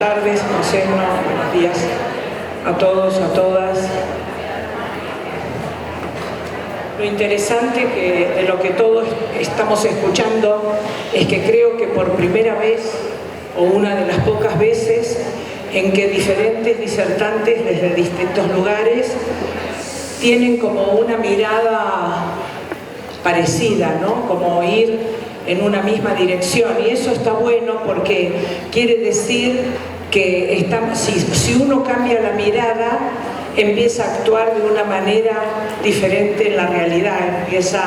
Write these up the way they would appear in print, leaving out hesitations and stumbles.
Buenas tardes, Consejo, buenos días a todos, a todas. Lo interesante de lo que todos estamos escuchando es que creo que por primera vez, o una de las pocas veces, en que diferentes disertantes desde distintos lugares tienen como una mirada parecida, ¿no? Como ir en una misma dirección, y eso está bueno porque quiere decir que si uno cambia la mirada, empieza a actuar de una manera diferente en la realidad, empieza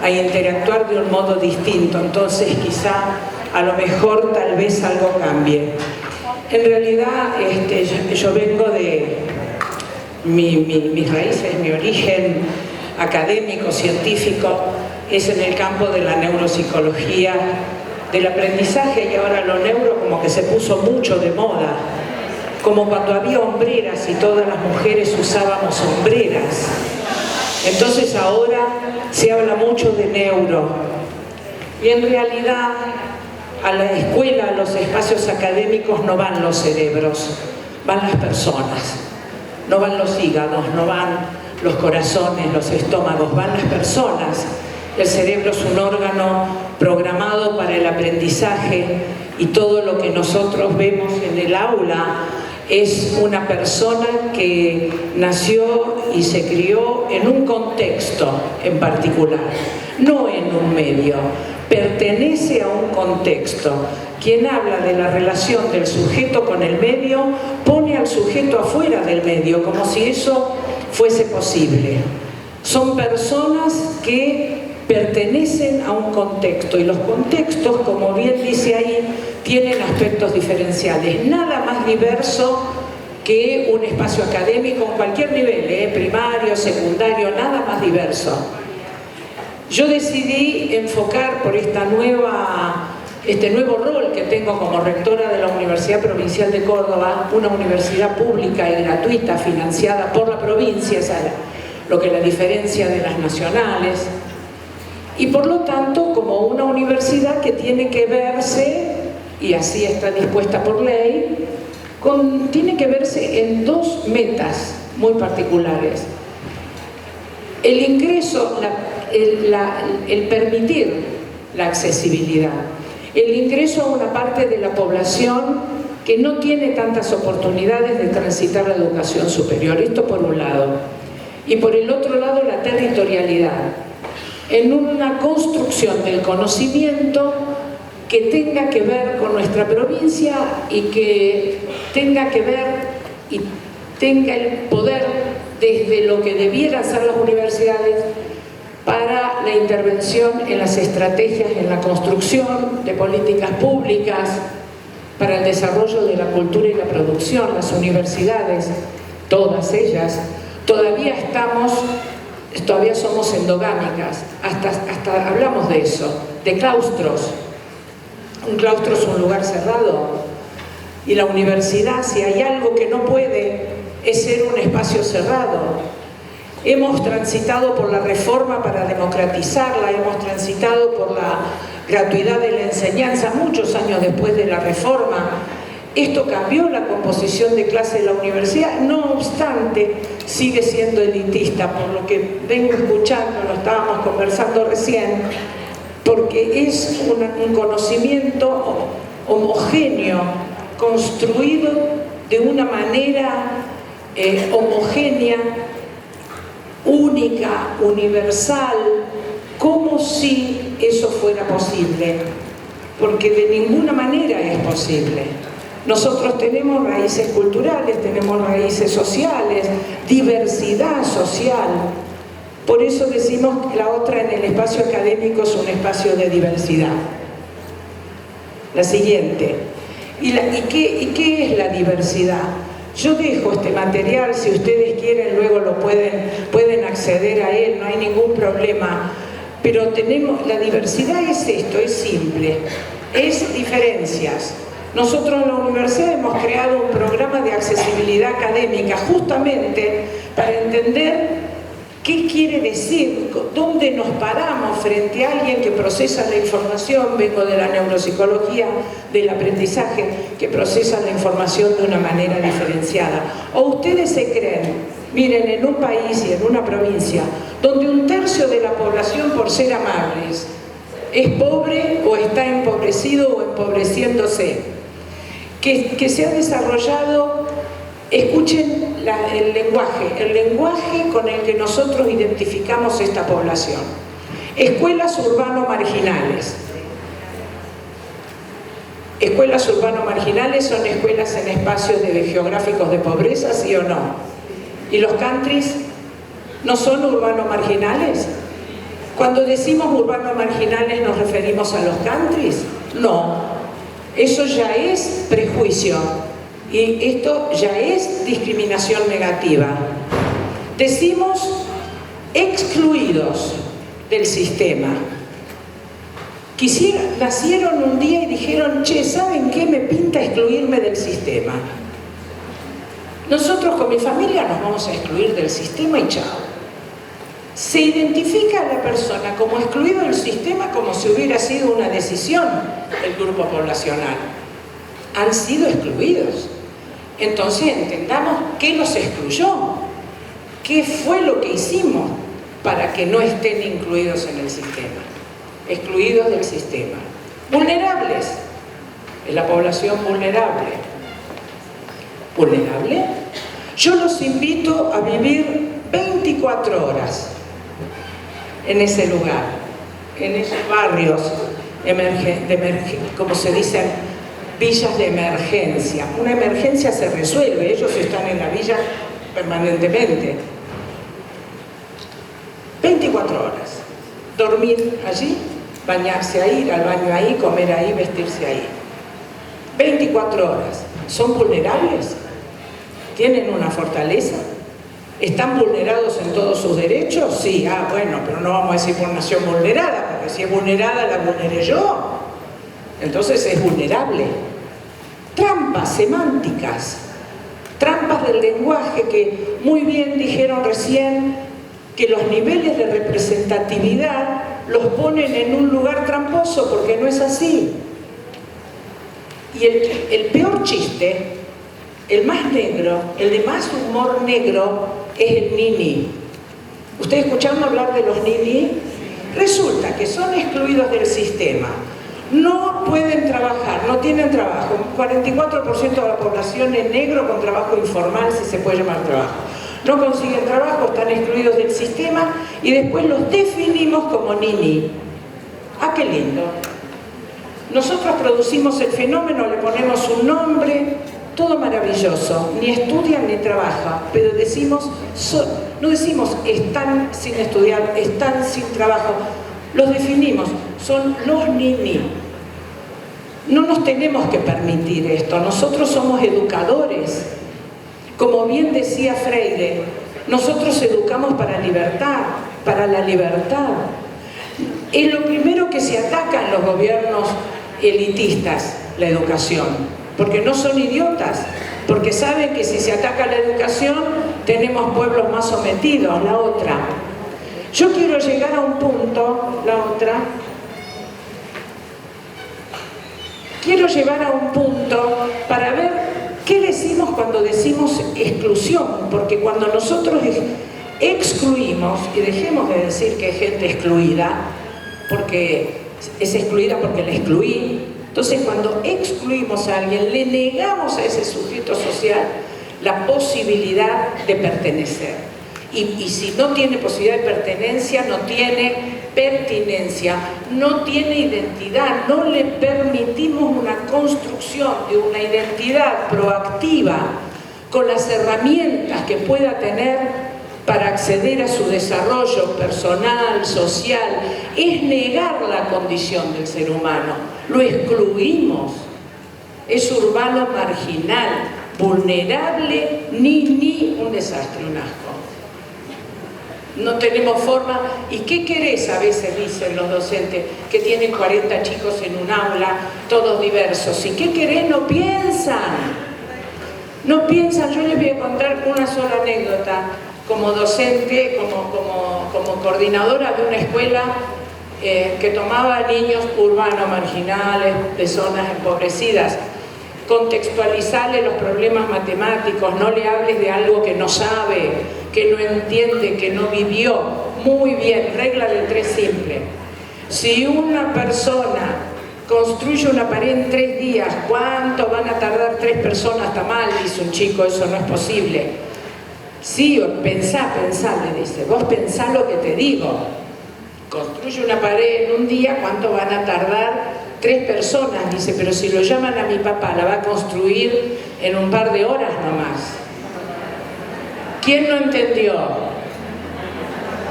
a interactuar de un modo distinto. Entonces quizá a lo mejor tal vez algo cambie. En realidad yo vengo de mis raíces, mi origen académico, científico, es en el campo de la neuropsicología, del aprendizaje, y ahora lo neuro como que se puso mucho de moda, como cuando había hombreras y todas las mujeres usábamos hombreras. Entonces ahora se habla mucho de neuro, y en realidad a la escuela, a los espacios académicos no van los cerebros, van las personas, no van los hígados, no van los corazones, los estómagos, van las personas. El cerebro es un órgano programado para el aprendizaje, y todo lo que nosotros vemos en el aula es una persona que nació y se crió en un contexto en particular, no en un medio, pertenece a un contexto. Quien habla de la relación del sujeto con el medio pone al sujeto afuera del medio, como si eso fuese posible. Son personas que pertenecen a un contexto, y los contextos, como bien dice ahí, tienen aspectos diferenciales. Nada más diverso que un espacio académico en cualquier nivel, primario, secundario, nada más diverso. Yo decidí enfocar por este nuevo rol que tengo como rectora de la Universidad Provincial de Córdoba, una universidad pública y gratuita financiada por la provincia, es lo que la diferencia de las nacionales, y por lo tanto como una universidad que tiene que verse, y así está dispuesta por ley, tiene que verse en dos metas muy particulares: el ingreso, el permitir la accesibilidad, el ingreso a una parte de la población que no tiene tantas oportunidades de transitar la educación superior, esto por un lado, y por el otro lado la territorialidad, en una construcción del conocimiento que tenga que ver con nuestra provincia, y que tenga que ver y tenga el poder desde lo que debieran ser las universidades para la intervención en las estrategias, en la construcción de políticas públicas para el desarrollo de la cultura y la producción. Las universidades, todas ellas, todavía somos endogámicas, hasta hablamos de eso, de claustros. Un claustro es un lugar cerrado, y la universidad, si hay algo que no puede, es ser un espacio cerrado. Hemos transitado por la reforma para democratizarla, hemos transitado por la gratuidad de la enseñanza muchos años después de la reforma. Esto cambió la composición de clase de la universidad, no obstante sigue siendo elitista, por lo que vengo escuchando, lo estábamos conversando recién, porque es un conocimiento homogéneo, construido de una manera homogénea, única, universal, como si eso fuera posible, porque de ninguna manera es posible. Nosotros tenemos raíces culturales, tenemos raíces sociales, diversidad social. Por eso decimos que la otra en el espacio académico es un espacio de diversidad. La siguiente. ¿Y qué es la diversidad? Yo dejo este material, si ustedes quieren luego lo pueden acceder a él, no hay ningún problema. Pero la diversidad es esto, es simple, es diferencias. Nosotros en la universidad hemos creado un programa de accesibilidad académica justamente para entender ¿Qué quiere decir? ¿Dónde nos paramos frente a alguien que procesa la información? Vengo de la neuropsicología, del aprendizaje, que procesa la información de una manera diferenciada. ¿O ustedes se creen, miren, en un país y en una provincia, donde 1/3 de la población, por ser amables, es pobre o está empobrecido o empobreciéndose, que se ha desarrollado, escuchen el lenguaje con el que nosotros identificamos esta población? Escuelas urbano-marginales. Escuelas urbano-marginales son escuelas en espacios geográficos de pobreza, ¿sí o no? ¿Y los countries no son urbano-marginales? Cuando decimos urbano-marginales, ¿nos referimos a los countries? No, eso ya es prejuicio y esto ya es discriminación negativa. Decimos excluidos del sistema. Nacieron un día y dijeron, che, ¿saben qué? Me pinta excluirme del sistema. Nosotros con mi familia nos vamos a excluir del sistema y chao. Se identifica a la persona como excluido del sistema como si hubiera sido una decisión del grupo poblacional. Han sido excluidos. Entonces entendamos qué los excluyó, qué fue lo que hicimos para que no estén incluidos en el sistema. Excluidos del sistema. Vulnerables. Es la población vulnerable. ¿Vulnerable? Yo los invito a vivir 24 horas en ese lugar, en esos barrios, como se dicen, villas de emergencia. Una emergencia se resuelve, ellos están en la villa permanentemente. 24 horas. Dormir allí, bañarse ahí, ir al baño ahí, comer ahí, vestirse ahí. 24 horas. ¿Son vulnerables? ¿Tienen una fortaleza? ¿Están vulnerados en todos sus derechos? Sí, bueno, pero no vamos a decir por nación vulnerada, porque si es vulnerada la vulneré yo. Entonces es vulnerable. Trampas semánticas, trampas del lenguaje que muy bien dijeron recién que los niveles de representatividad los ponen en un lugar tramposo porque no es así. Y el peor chiste, el más negro, el de más humor negro, es el nini. ¿Ustedes escucharon hablar de los nini? Resulta que son excluidos del sistema. No pueden trabajar, no tienen trabajo. 44% de la población es negro con trabajo informal, si se puede llamar trabajo. No consiguen trabajo, están excluidos del sistema y después los definimos como nini. ¡Ah, qué lindo! Nosotros producimos el fenómeno, le ponemos un nombre, todo maravilloso. Ni estudian ni trabajan, pero no decimos están sin estudiar, están sin trabajo. Los definimos, son los nini. No nos tenemos que permitir esto, nosotros somos educadores. Como bien decía Freire, nosotros educamos para la libertad. Es lo primero que se ataca en los gobiernos elitistas, la educación, porque no son idiotas, porque saben que si se ataca la educación tenemos pueblos más sometidos. La otra, yo quiero llegar a un punto, quiero llegar a un punto para ver qué decimos cuando decimos exclusión, porque cuando nosotros excluimos, y dejemos de decir que hay gente excluida, porque es excluida porque la excluí, entonces cuando excluimos a alguien, le negamos a ese sujeto social la posibilidad de pertenecer. Y si no tiene posibilidad de pertenencia, no tiene pertinencia, no tiene identidad, no le permitimos una construcción de una identidad proactiva con las herramientas que pueda tener para acceder a su desarrollo personal, social. Es negar la condición del ser humano, lo excluimos. Es urbano marginal, vulnerable, ni un desastre, un asco. No tenemos forma. ¿Y qué querés? A veces dicen los docentes que tienen 40 chicos en un aula, todos diversos. ¿Y qué querés? No piensan. No piensan. Yo les voy a contar una sola anécdota. como docente, como coordinadora de una escuela que tomaba niños urbanos, marginales, de zonas empobrecidas. Contextualizarle los problemas matemáticos, no le hables de algo que no sabe, que no entiende, que no vivió. Muy bien, regla de 3 simple. Si una persona construye una pared en 3 días, ¿cuánto van a tardar 3 personas? Está mal, dice un chico, eso no es posible. Sí, pensá, le dice, vos pensá lo que te digo. Construye una pared en un día, ¿cuánto van a tardar 3 personas? Dice, pero si lo llaman a mi papá, la va a construir en un par de horas nomás. ¿Quién no entendió?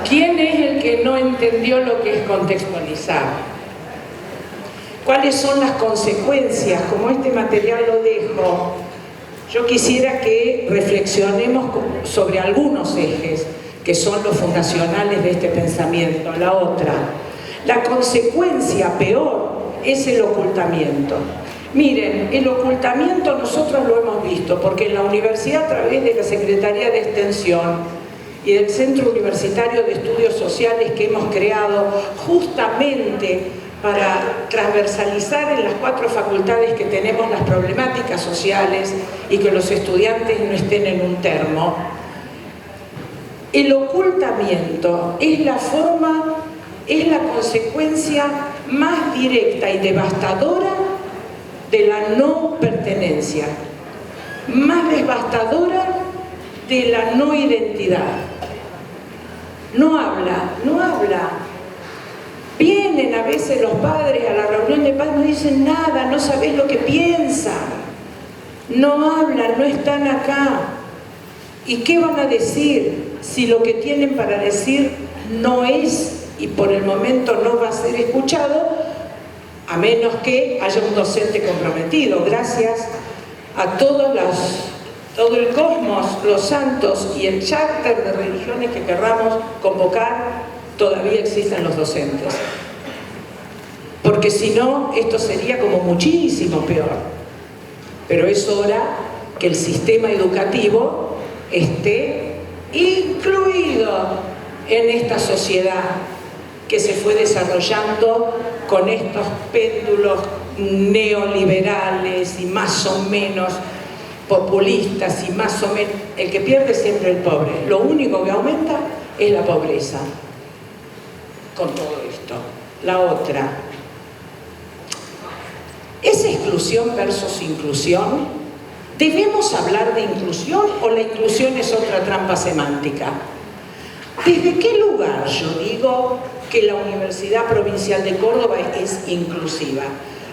¿Quién es el que no entendió lo que es contextualizar? ¿Cuáles son las consecuencias? Como este material lo dejo, yo quisiera que reflexionemos sobre algunos ejes que son los fundacionales de este pensamiento. La otra, la consecuencia peor es el ocultamiento. Miren, el ocultamiento nosotros lo hemos visto, porque en la universidad, a través de la Secretaría de Extensión y del Centro Universitario de Estudios Sociales que hemos creado justamente para transversalizar en las 4 facultades que tenemos las problemáticas sociales y que los estudiantes no estén en un termo, el ocultamiento es la forma, es la consecuencia más directa y devastadora de la no pertenencia, más devastadora de la no identidad. No habla. Vienen a veces los padres a la reunión de padres, no dicen nada, no sabés lo que piensan, no hablan, no están acá. ¿Y qué van a decir si lo que tienen para decir no es, y por el momento no va a ser escuchado, a menos que haya un docente comprometido? Gracias a todo el cosmos, los santos y el charter de religiones que querramos convocar, todavía existen los docentes. Porque si no, esto sería como muchísimo peor. Pero es hora que el sistema educativo esté incluido en esta sociedad que se fue desarrollando con estos péndulos neoliberales y más o menos populistas y más o menos... El que pierde siempre el pobre. Lo único que aumenta es la pobreza con todo esto. La otra, ¿es exclusión versus inclusión? ¿Debemos hablar de inclusión o la inclusión es otra trampa semántica? ¿Desde qué lugar yo digo que la Universidad Provincial de Córdoba es inclusiva?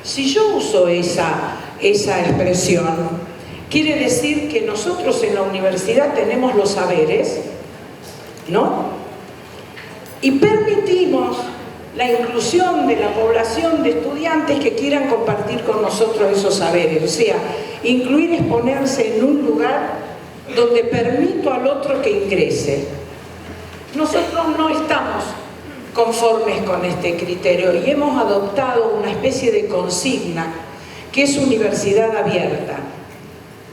Si yo uso esa expresión, quiere decir que nosotros en la universidad tenemos los saberes, ¿no? Y permitimos la inclusión de la población de estudiantes que quieran compartir con nosotros esos saberes. O sea, incluir es ponerse en un lugar donde permito al otro que ingrese. Nosotros no estamos conformes con este criterio y hemos adoptado una especie de consigna que es universidad abierta.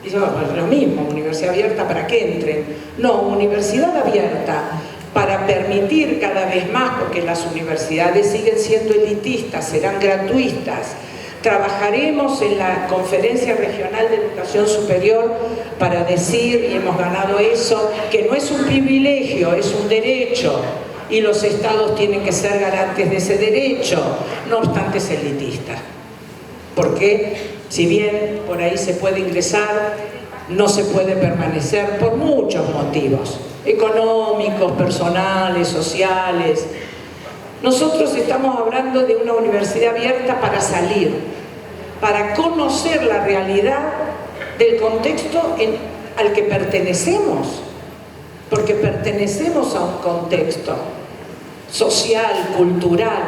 Dice, bueno, pues lo mismo, universidad abierta para que entren. No, universidad abierta para permitir cada vez más, porque las universidades siguen siendo elitistas, serán gratuitas. Trabajaremos en la Conferencia Regional de Educación Superior para decir, y hemos ganado eso, que no es un privilegio, es un derecho, y los estados tienen que ser garantes de ese derecho, no obstante es elitista. Porque si bien por ahí se puede ingresar, no se puede permanecer por muchos motivos, económicos, personales, sociales. Nosotros estamos hablando de una universidad abierta para salir, para conocer la realidad del contexto al que pertenecemos, porque pertenecemos a un contexto social, cultural.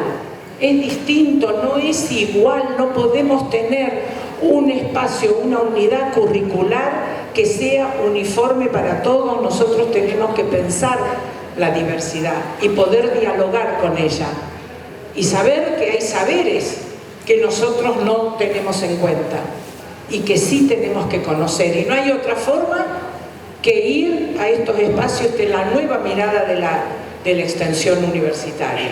Es distinto, no es igual, no podemos tener un espacio, una unidad curricular que sea uniforme para todos. Nosotros tenemos que pensar la diversidad y poder dialogar con ella y saber que hay saberes que nosotros no tenemos en cuenta y que sí tenemos que conocer, y no hay otra forma que ir a estos espacios de la nueva mirada de la extensión universitaria.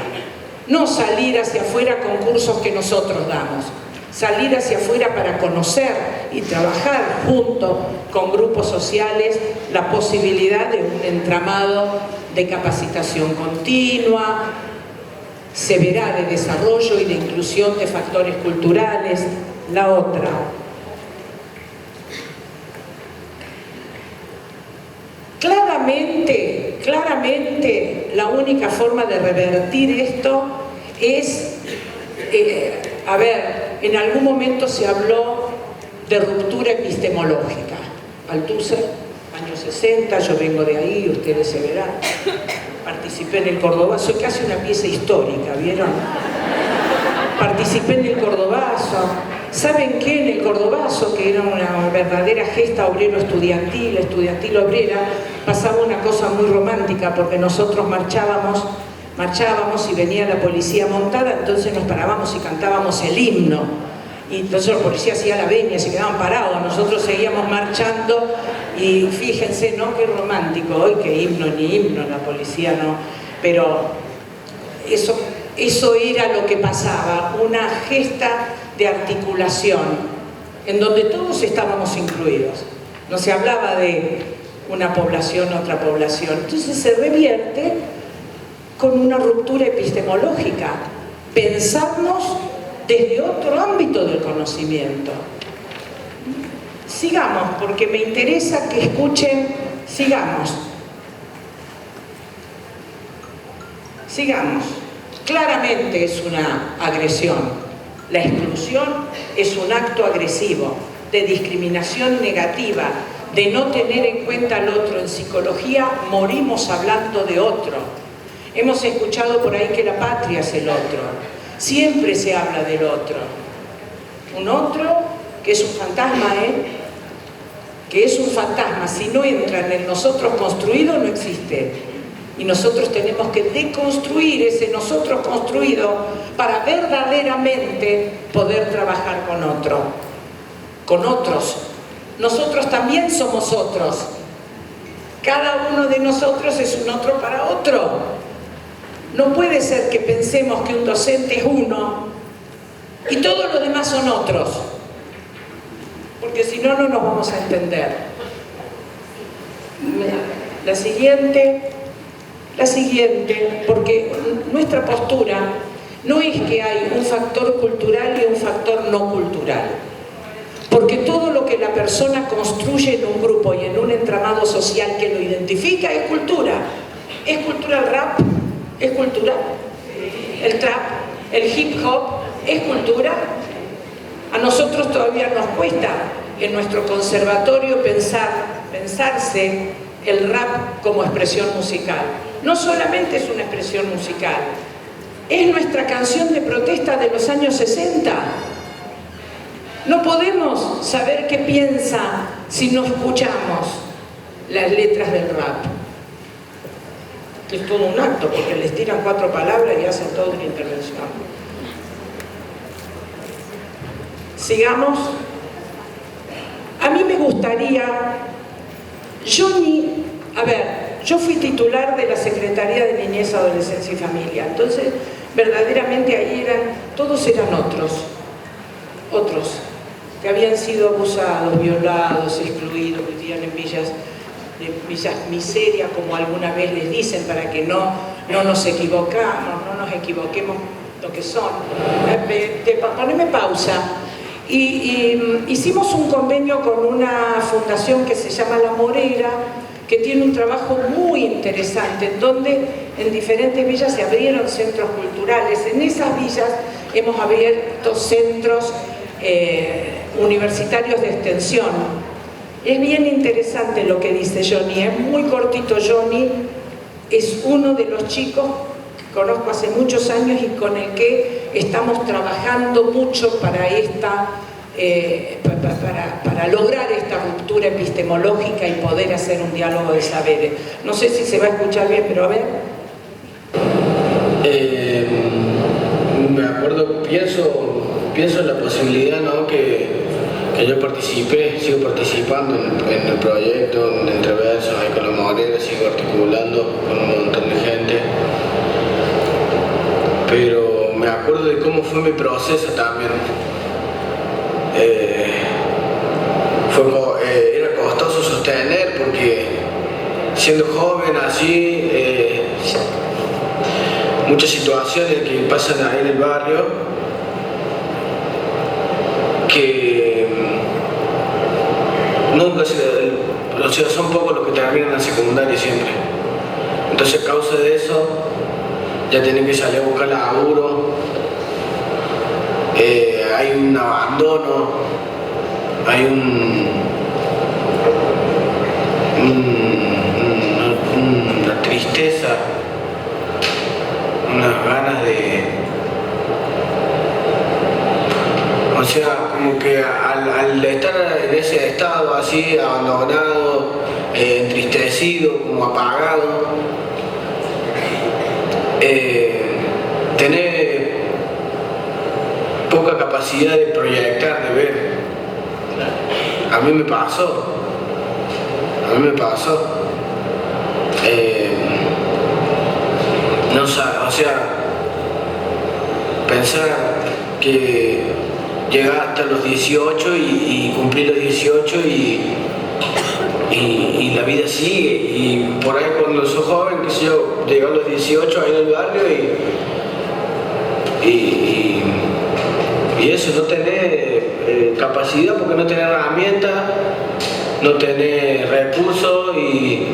No salir hacia afuera con cursos que nosotros damos, salir hacia afuera para conocer y trabajar junto con grupos sociales la posibilidad de un entramado de capacitación continua, severa de desarrollo y de inclusión de factores culturales. La otra, claramente la única forma de revertir esto es, en algún momento se habló de ruptura epistemológica. Althusser, años 60, yo vengo de ahí, ustedes se verán. Participé en el Cordobazo, soy casi una pieza histórica, ¿vieron? Participé en el Cordobazo. ¿Saben qué? En el Cordobazo, que era una verdadera gesta obrero-estudiantil, estudiantil-obrera, pasaba una cosa muy romántica, porque nosotros marchábamos y venía la policía montada, entonces nos parábamos y cantábamos el himno. Y entonces la policía hacía la veña, se quedaban parados, nosotros seguíamos marchando y fíjense, ¿no? Qué romántico, hoy qué himno ni himno, la policía no, pero eso era lo que pasaba, una gesta de articulación, en donde todos estábamos incluidos. No se hablaba de una población, otra población. Entonces se revierte con una ruptura epistemológica, pensarnos desde otro ámbito del conocimiento. Sigamos, porque me interesa que escuchen, sigamos. Claramente es una agresión. La exclusión es un acto agresivo, de discriminación negativa, de no tener en cuenta al otro. En psicología morimos hablando de otro. Hemos escuchado por ahí que la patria es el otro. Siempre se habla del otro. Un otro que es un fantasma, que es un fantasma. Si no entra en el nosotros construido, no existe. Y nosotros tenemos que deconstruir ese nosotros construido para verdaderamente poder trabajar con otros. Nosotros también somos otros. Cada uno de nosotros es un otro para otro. No puede ser que pensemos que un docente es uno y todos los demás son otros, porque si no, no nos vamos a entender. La siguiente, porque nuestra postura no es que hay un factor cultural y un factor no cultural, porque todo lo que la persona construye en un grupo y en un entramado social que lo identifica es cultura. ¿Es cultura el rap? ¿Es cultura? ¿El trap? ¿El hip hop? ¿Es cultura? A nosotros todavía nos cuesta en nuestro conservatorio pensarse el rap como expresión musical. No solamente es una expresión musical, es nuestra canción de protesta de los años 60. No podemos saber qué piensa si no escuchamos las letras del rap. Es todo un acto, porque les tiran 4 palabras y hacen toda una intervención. Sigamos. A mí me gustaría, yo fui titular de la Secretaría de Niñez, Adolescencia y Familia, entonces verdaderamente ahí todos eran otros, que habían sido abusados, violados, excluidos, vivían en villas miseria, como alguna vez les dicen, para que no nos equivoquemos lo que son. Poneme pausa. Y hicimos un convenio con una fundación que se llama La Morera, que tiene un trabajo muy interesante, en donde en diferentes villas se abrieron centros culturales. En esas villas hemos abierto centros universitarios de extensión. Es bien interesante lo que dice Johnny, es muy cortito. Johnny es uno de los chicos que conozco hace muchos años y con el que estamos trabajando mucho para lograr esta ruptura epistemológica y poder hacer un diálogo de saberes. No sé si se va a escuchar bien, pero a ver. Me acuerdo, pienso en la posibilidad, ¿no?, que que yo participé, sigo participando en el proyecto, en Entreversos, ahí con la Morera, sigo articulando con un montón de gente. Pero me acuerdo de cómo fue mi proceso también. Era costoso sostener porque siendo joven así, muchas situaciones que pasan ahí en el barrio que nunca o sea, son pocos los que terminan en secundaria siempre. Entonces a causa de eso ya tienen que salir a buscar laburo, hay un abandono, hay una tristeza, unas ganas de... O sea, como que al estar en ese estado así, abandonado, entristecido, como apagado, tener poca capacidad de proyectar, de ver. A mí me pasó. No, o sea, pensar que llegar hasta los 18 y cumplir los 18 y la vida sigue, y por ahí cuando sos joven, qué sé yo, llegar a los 18 ahí en el barrio y eso, no tener capacidad porque no tener herramientas, no tener recursos y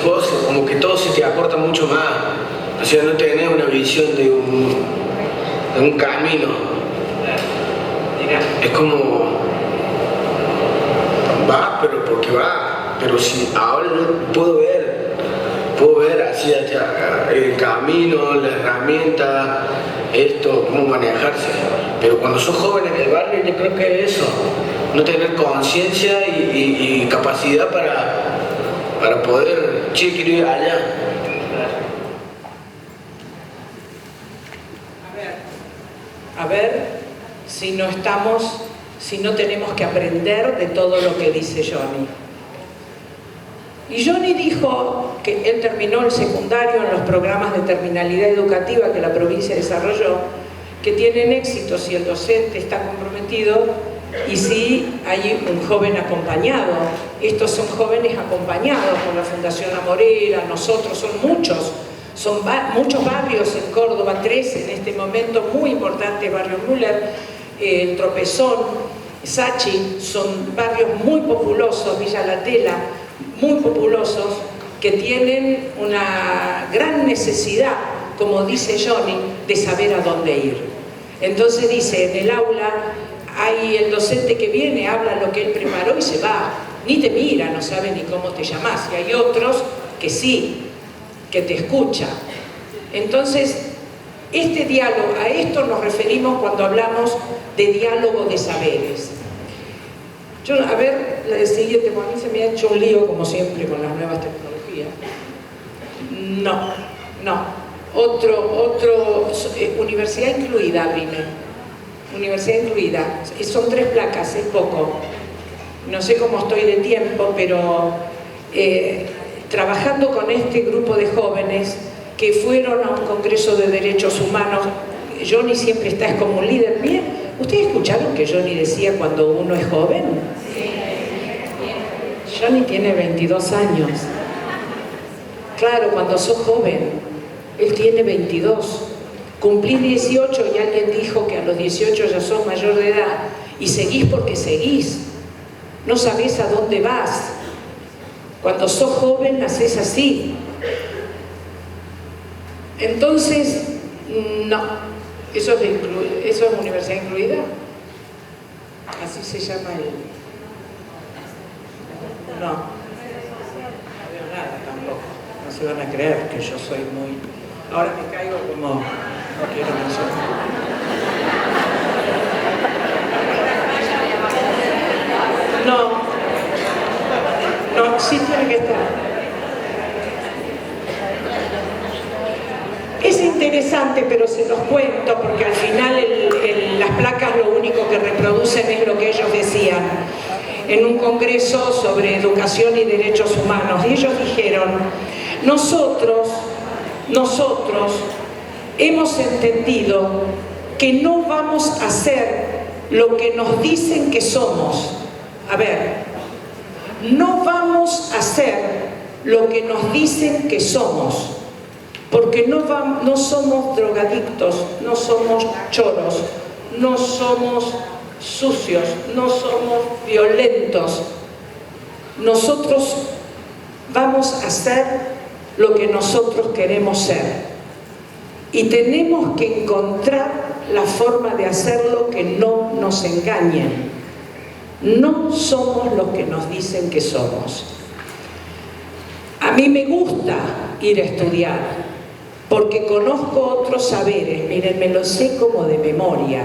cosas, como que todo se te acorta mucho más, o sea, no tener una visión de un camino. Es como va, pero porque va, pero si ahora no puedo ver así el camino, la herramienta, esto, cómo manejarse. Pero cuando sos joven en el barrio, yo creo que es eso, no tener conciencia y capacidad para poder, che, quiero ir allá. A ver si no tenemos que aprender de todo lo que dice Johnny. Y Johnny dijo que él terminó el secundario en los programas de terminalidad educativa que la provincia desarrolló, que tienen éxito si el docente está comprometido y si hay un joven acompañado. Estos son jóvenes acompañados por la Fundación Amorera, nosotros, son muchos barrios en Córdoba, 3 en este momento, muy importantes, Barrio Müller, el Tropezón, Sachi, son barrios muy populosos, Villa La Tela, muy populosos, que tienen una gran necesidad, como dice Johnny, de saber a dónde ir. Entonces dice, en el aula hay el docente que viene, habla lo que él preparó y se va, ni te mira, no sabe ni cómo te llamás, y hay otros que sí, que te escucha. Entonces, este diálogo, a esto nos referimos cuando hablamos de diálogo de saberes. A ver, la siguiente, a mí se me ha hecho un lío, como siempre, con las nuevas tecnologías. No. Universidad incluida, Rime. Universidad incluida. Son 3 placas, es poco. No sé cómo estoy de tiempo, pero trabajando con este grupo de jóvenes que fueron a un congreso de derechos humanos, Johnny siempre está como un líder. Bien, ¿ustedes escucharon que Johnny decía cuando uno es joven? Johnny tiene 22 años. Claro, cuando sos joven, él tiene 22. Cumplís 18 y alguien dijo que a los 18 ya sos mayor de edad y seguís porque seguís. No sabés a dónde vas. Cuando sos joven nacés así. Entonces, no. ¿Eso es universidad incluida? Así se llama No. No veo nada tampoco. No se van a creer que yo soy muy... Ahora me caigo como... No quiero mencionar. No, sí tiene que estar. Es interesante, pero se los cuento porque al final las placas lo único que reproducen es lo que ellos decían en un congreso sobre educación y derechos humanos. Y ellos dijeron, nosotros hemos entendido que no vamos a hacer lo que nos dicen que somos. A ver, no vamos a hacer lo que nos dicen que somos, porque no somos drogadictos, no somos choros, no somos sucios, no somos violentos. Nosotros vamos a hacer lo que nosotros queremos ser. Y tenemos que encontrar la forma de hacerlo que no nos engañen. No somos lo que nos dicen que somos. A mí me gusta ir a estudiar, porque conozco otros saberes. Miren, me lo sé como de memoria,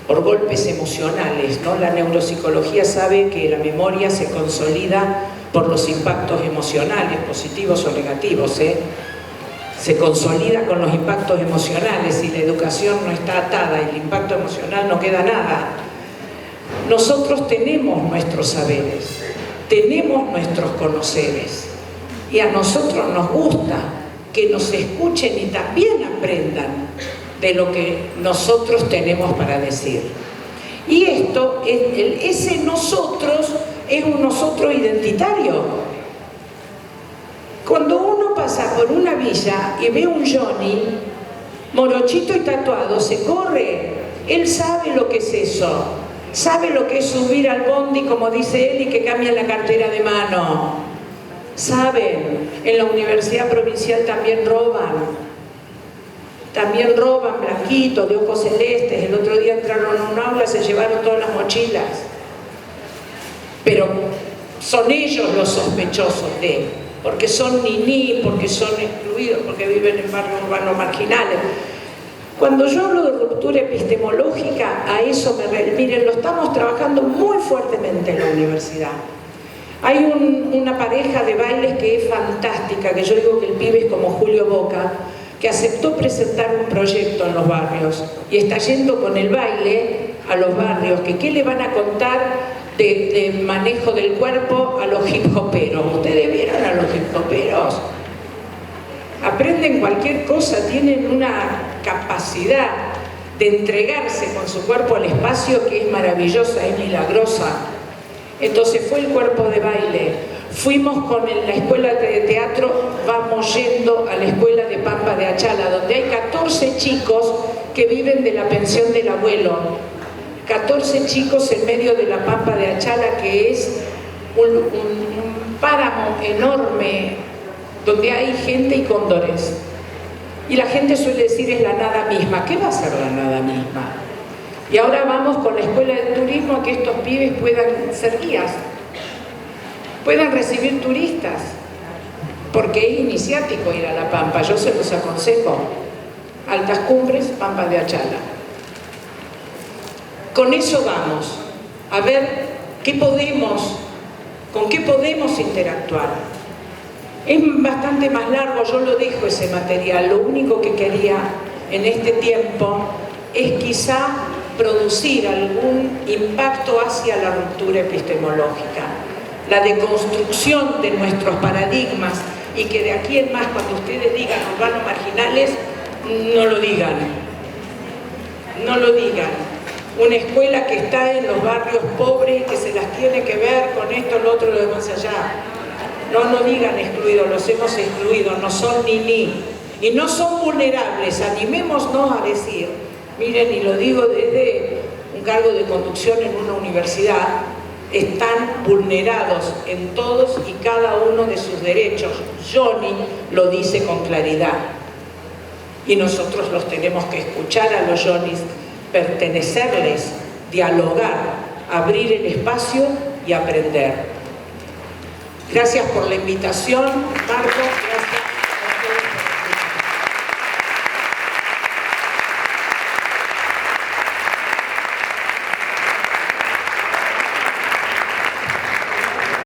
por golpes emocionales, ¿no? La neuropsicología sabe que la memoria se consolida por los impactos emocionales, positivos o negativos, se consolida con los impactos emocionales. y la educación no está atada, el impacto emocional no queda nada. Nosotros tenemos nuestros saberes, tenemos nuestros conoceres, y a nosotros nos gusta que nos escuchen y también aprendan de lo que nosotros tenemos para decir. Y esto, ese nosotros es un nosotros identitario. Cuando uno pasa por una villa y ve un Johnny morochito y tatuado, se corre. Él sabe lo que es eso, sabe lo que es subir al bondi, como dice él, y que cambian la cartera de mano. Saben, en la Universidad Provincial también roban blanquitos, de ojos celestes. El otro día entraron a un aula, se llevaron todas las mochilas. Pero son ellos los sospechosos porque son niní, porque son excluidos, porque viven en barrios urbanos marginales. Cuando yo hablo de ruptura epistemológica, a eso miren, lo estamos trabajando muy fuertemente en la universidad. Hay una pareja de bailes que es fantástica, que yo digo que el pibe es como Julio Boca, que aceptó presentar un proyecto en los barrios y está yendo con el baile a los barrios, que qué le van a contar de manejo del cuerpo a los hip hoperos. ¿Ustedes vieron a los hip hoperos? Aprenden cualquier cosa, tienen una capacidad de entregarse con su cuerpo al espacio que es maravillosa, es milagrosa. Entonces fue el cuerpo de baile. Fuimos con la escuela de teatro, vamos yendo a la escuela de Pampa de Achala, donde hay 14 chicos que viven de la pensión del abuelo. 14 chicos en medio de la Pampa de Achala, que es un páramo enorme, donde hay gente y cóndores. Y la gente suele decir es la nada misma. ¿Qué va a ser la nada misma? Y ahora vamos con la escuela de turismo a que estos pibes puedan ser guías, puedan recibir turistas, porque es iniciático ir a La Pampa. Yo se los aconsejo. Altas Cumbres, Pampa de Achala. Con eso vamos a ver con qué podemos interactuar. Es bastante más largo, yo lo dejo ese material. Lo único que quería en este tiempo es quizá producir algún impacto hacia la ruptura epistemológica, la deconstrucción de nuestros paradigmas, y que de aquí en más, cuando ustedes digan urbanos marginales, no lo digan. Una escuela que está en los barrios pobres y que se las tiene que ver con esto, lo otro, lo demás allá. No digan excluidos, los hemos excluido, no son ni y no son vulnerables. Animémonos a decir, miren, y lo digo desde un cargo de conducción en una universidad, están vulnerados en todos y cada uno de sus derechos. Johnny lo dice con claridad. Y nosotros los tenemos que escuchar a los Johnnys, pertenecerles, dialogar, abrir el espacio y aprender. Gracias por la invitación, Marco.